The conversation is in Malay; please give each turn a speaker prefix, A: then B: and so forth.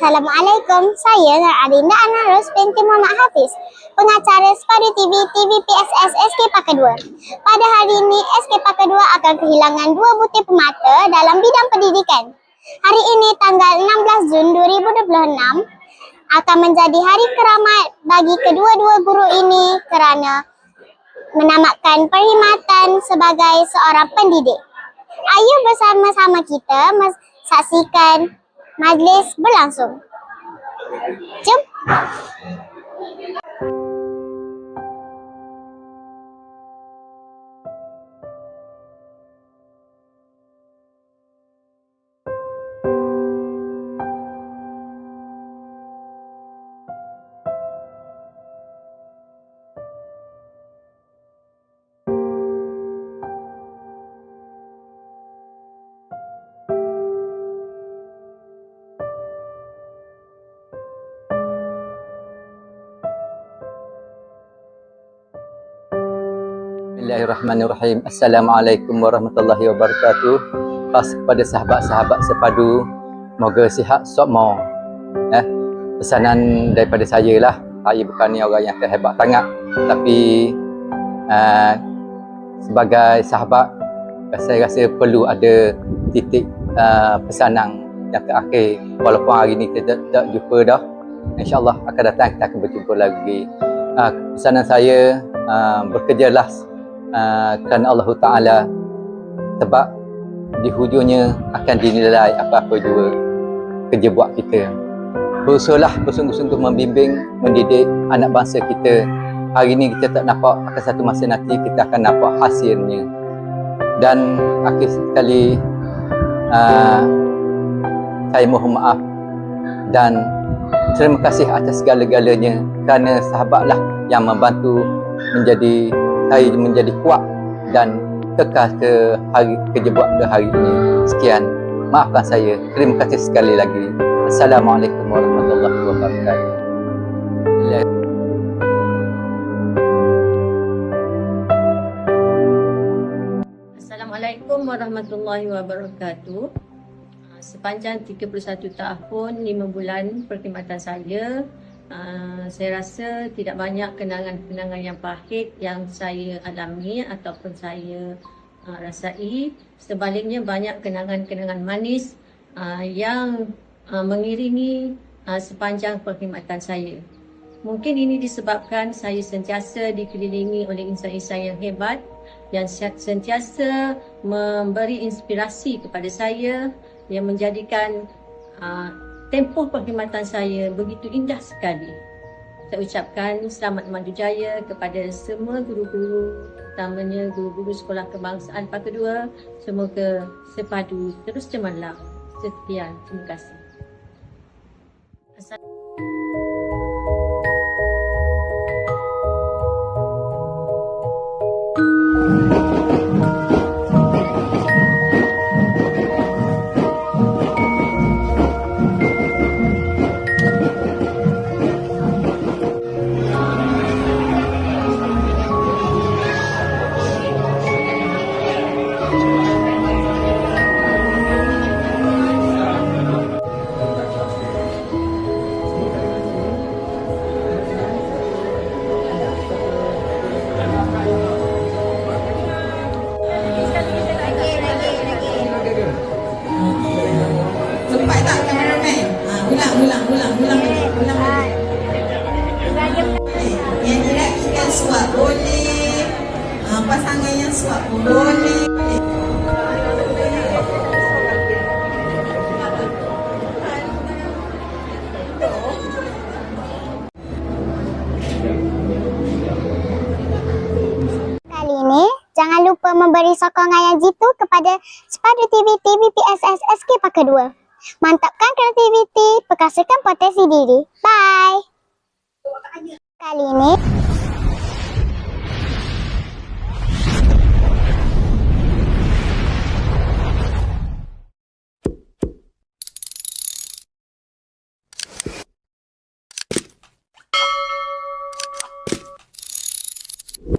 A: Assalamualaikum, saya Arinda Anarus binti Muhammad Hafiz, pengacara Sepadu TV TVPSS SK Paket 2. Pada hari ini, SK Paket 2 akan kehilangan 2 butir pemata dalam bidang pendidikan. Hari ini, tanggal 16 Jun 2026, akan menjadi hari keramat bagi kedua-dua guru ini kerana menamatkan perkhidmatan sebagai seorang pendidik. Ayo bersama-sama kita saksikan majlis berlangsung. Jom.
B: Bismillahirrahmanirrahim. Assalamualaikum warahmatullahi wabarakatuh. Khas kepada sahabat-sahabat sepadu, moga sihat semua. Pesanan daripada saya lah. Saya bukannya orang yang terhebat sangat, tapi sebagai sahabat, saya rasa perlu ada titik pesanan yang terakhir. Walaupun hari ini kita tak jumpa dah, InsyaAllah akan datang kita akan berjumpa lagi. Pesanan saya, bekerjalah kerana Allah Ta'ala, sebab di hujungnya akan dinilai apa-apa juga kerja buat kita. Berusahalah bersungguh-sungguh membimbing, mendidik anak bangsa kita. Hari ini kita tak nampak, akan satu masa nanti kita akan nampak hasilnya. Dan akhir sekali, saya mohon maaf dan terima kasih atas segala-galanya, kerana sahabatlah yang membantu saya menjadi kuat dan kekal ke hari kerja buat ke hari ini. Sekian, maafkan saya. Terima kasih sekali lagi. Assalamualaikum warahmatullahi wabarakatuh.
C: Assalamualaikum warahmatullahi wabarakatuh. Sepanjang 31 tahun 5 bulan perkhidmatan saya rasa tidak banyak kenangan-kenangan yang pahit yang saya alami ataupun saya rasai. Sebaliknya banyak kenangan-kenangan manis yang mengiringi sepanjang perkhidmatan saya. Mungkin ini disebabkan saya sentiasa dikelilingi oleh insan-insan yang hebat yang sentiasa memberi inspirasi kepada saya, yang menjadikan tempoh perkhidmatan saya begitu indah sekali. Saya ucapkan selamat maju jaya kepada semua guru-guru, terutamanya guru-guru Sekolah Kebangsaan Paket 2. Semoga sepadu terus cemerlang. Sekian, terima kasih.
D: Yang direkkan suap boleh, pasangan yang suap pun boleh.
A: Kali ini, jangan lupa memberi sokongan yang jitu kepada Sepadu TV TVPSS SK Paket 2. Mantapkan kreativiti, perkasakan potensi diri. Bye! Kali ini